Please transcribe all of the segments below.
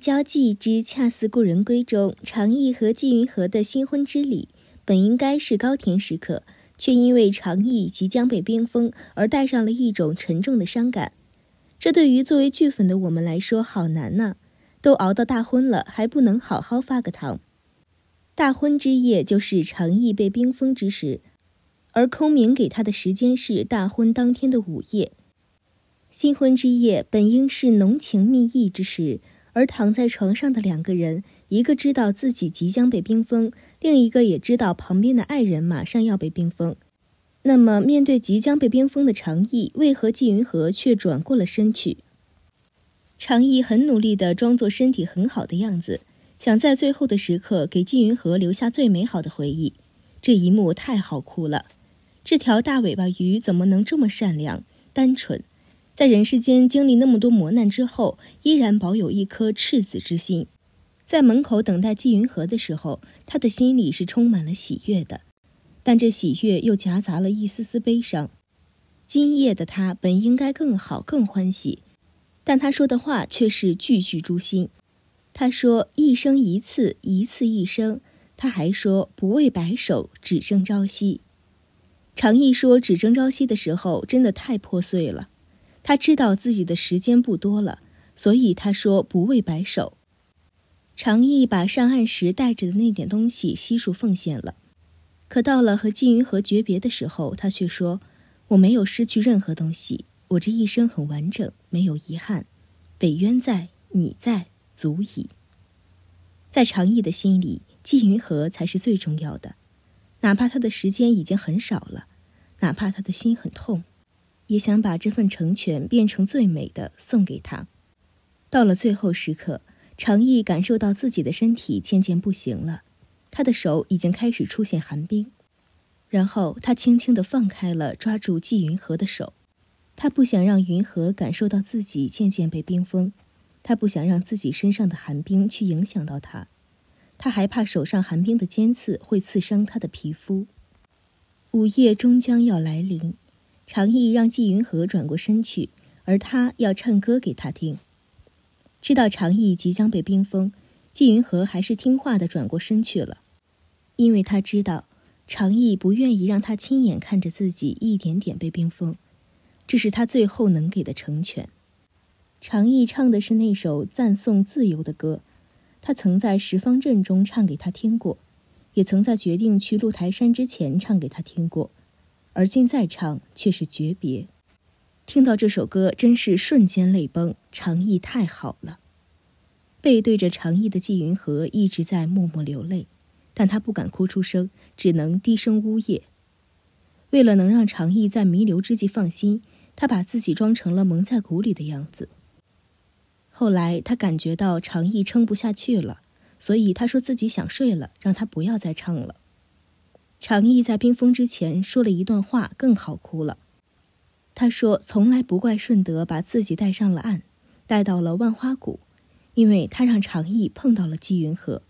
交际之恰似故人归中，常毅和纪云和的新婚之礼本应该是高甜时刻，却因为常毅即将被冰封而带上了一种沉重的伤感。这对于作为剧粉的我们来说好难呐，都熬到大婚了，还不能好好发个糖。大婚之夜就是常毅被冰封之时，而空明给他的时间是大婚当天的午夜。新婚之夜本应是浓情蜜意之时，而躺在床上的两个人，一个知道自己即将被冰封，另一个也知道旁边的爱人马上要被冰封。那么面对即将被冰封的常毅，为何纪云和却转过了身去？常毅很努力地装作身体很好的样子，想在最后的时刻给纪云和留下最美好的回忆。这一幕太好哭了，这条大尾巴鱼怎么能这么善良单纯，在人世间经历那么多磨难之后，依然保有一颗赤子之心。在门口等待纪云和的时候，他的心里是充满了喜悦的，但这喜悦又夹杂了一丝丝悲伤。今夜的他本应该更好更欢喜，但他说的话却是句句诛心。他说一生一次，一次一生，他还说不为白首，只争朝夕。常毅说只争朝夕的时候真的太破碎了，他知道自己的时间不多了，所以他说不为白首。常毅把上岸时带着的那点东西悉数奉献了，可到了和纪云和诀别的时候，他却说我没有失去任何东西，我这一生很完整，没有遗憾，北渊在，你在，足矣。在常毅的心里，纪云和才是最重要的，哪怕他的时间已经很少了，哪怕他的心很痛，也想把这份成全变成最美的送给他。到了最后时刻，常毅感受到自己的身体渐渐不行了，他的手已经开始出现寒冰，然后他轻轻地放开了抓住纪云和的手。他不想让云和感受到自己渐渐被冰封，他不想让自己身上的寒冰去影响到他，他还怕手上寒冰的尖刺会刺伤他的皮肤。午夜终将要来临，常毅让纪云和转过身去，而他要唱歌给他听。知道常毅即将被冰封，纪云和还是听话地转过身去了，因为他知道常毅不愿意让他亲眼看着自己一点点被冰封，这是他最后能给的成全。常毅唱的是那首赞颂自由的歌，他曾在十方阵中唱给他听过，也曾在决定去鹿台山之前唱给他听过，而今再唱却是诀别。听到这首歌真是瞬间泪崩，常毅太好了。背对着常毅的纪云和一直在默默流泪，但他不敢哭出声，只能低声呜咽。为了能让常毅在弥留之际放心，他把自己装成了蒙在鼓里的样子。后来他感觉到常毅撑不下去了，所以他说自己想睡了，让他不要再唱了。常毅在冰封之前说了一段话，更好哭了。他说从来不怪顺德把自己带上了岸，带到了万花谷，因为他让常毅碰到了纪云和。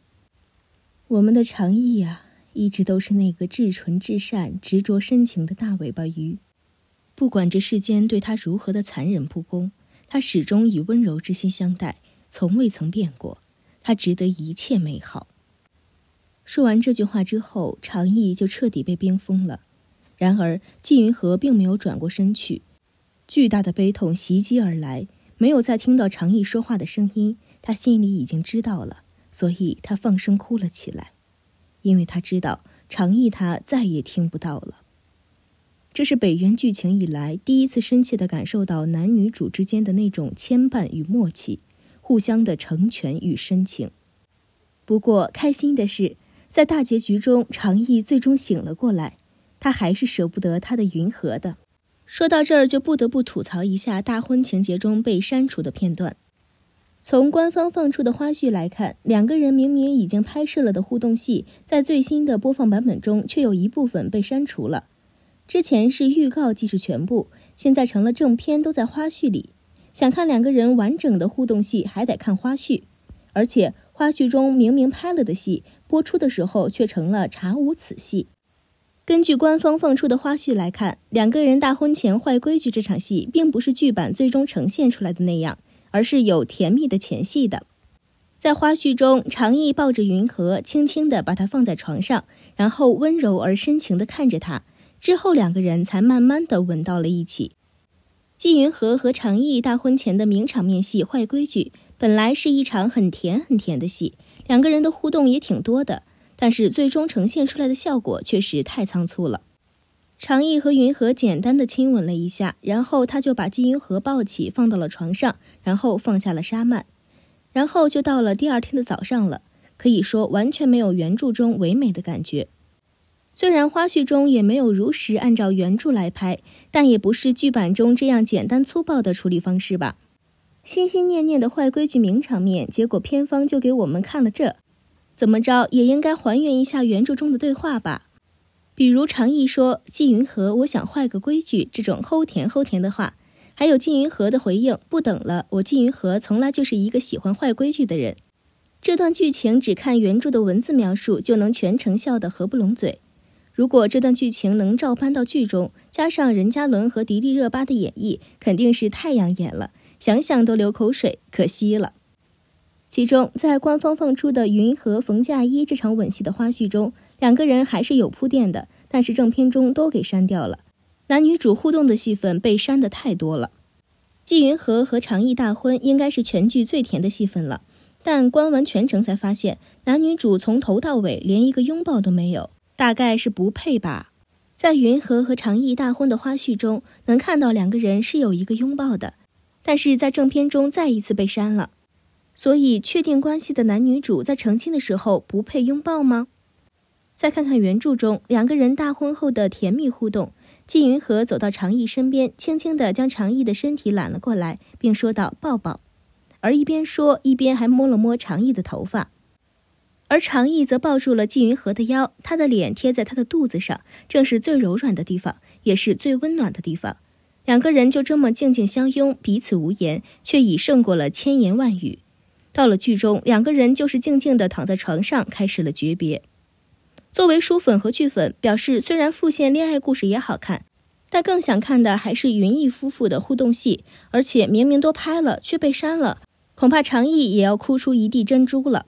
我们的常毅啊，一直都是那个至纯至善、执着深情的大尾巴鱼。不管这世间对他如何的残忍不公，他始终以温柔之心相待，从未曾变过，他值得一切美好。说完这句话之后，常毅就彻底被冰封了。然而纪云和并没有转过身去，巨大的悲痛袭击而来，没有再听到常毅说话的声音，他心里已经知道了，所以他放声哭了起来，因为他知道常毅他再也听不到了。这是北渊剧情以来第一次深切地感受到男女主之间的那种牵绊与默契，互相的成全与深情。不过开心的是，在大结局中，常毅最终醒了过来，他还是舍不得他的云和的。说到这儿，就不得不吐槽一下大婚情节中被删除的片段。从官方放出的花絮来看，两个人明明已经拍摄了的互动戏，在最新的播放版本中却有一部分被删除了。之前是预告即是全部，现在成了正片都在花絮里。想看两个人完整的互动戏，还得看花絮。而且花絮中明明拍了的戏，播出的时候却成了查无此戏。根据官方放出的花絮来看，两个人大婚前坏规矩这场戏并不是剧版最终呈现出来的那样，而是有甜蜜的前戏的。在花絮中，常毅抱着云禾，轻轻地把她放在床上，然后温柔而深情地看着她，之后两个人才慢慢地吻到了一起。季云禾和常毅大婚前的名场面戏《坏规矩》本来是一场很甜很甜的戏，两个人的互动也挺多的，但是最终呈现出来的效果确实太仓促了。常毅和云禾简单的亲吻了一下，然后他就把季云禾抱起放到了床上，然后放下了纱幔，然后就到了第二天的早上了，可以说完全没有原著中唯美的感觉。虽然花絮中也没有如实按照原著来拍，但也不是剧版中这样简单粗暴的处理方式吧。心心念念的坏规矩名场面，结果片方就给我们看了这，怎么着也应该还原一下原著中的对话吧。比如常毅说季云禾我想坏个规矩这种齁甜齁甜的话，还有季云禾的回应不等了，我季云禾从来就是一个喜欢坏规矩的人。这段剧情只看原著的文字描述就能全程笑得合不拢嘴，如果这段剧情能照搬到剧中，加上任嘉伦和迪丽热巴的演绎，肯定是太养眼了，想想都流口水，可惜了。其中在官方放出的云禾冯嫁衣这场吻戏的花絮中，两个人还是有铺垫的，但是正片中都给删掉了，男女主互动的戏份被删得太多了。季云禾和常毅大婚应该是全剧最甜的戏份了，但观完全程才发现男女主从头到尾连一个拥抱都没有，大概是不配吧。在云禾和常毅大婚的花絮中，能看到两个人是有一个拥抱的，但是在正片中再一次被删了。所以确定关系的男女主在成亲的时候不配拥抱吗？再看看原著中两个人大婚后的甜蜜互动，季云禾走到常毅身边，轻轻地将常毅的身体揽了过来，并说道抱抱，而一边说一边还摸了摸常毅的头发。而常毅则抱住了季云禾的腰，他的脸贴在他的肚子上，正是最柔软的地方，也是最温暖的地方。两个人就这么静静相拥，彼此无言，却已胜过了千言万语。到了剧中，两个人就是静静地躺在床上，开始了诀别。作为书粉和剧粉，表示虽然复现恋爱故事也好看，但更想看的还是云逸夫妇的互动戏，而且明明都拍了却被删了，恐怕常毅也要哭出一地珍珠了。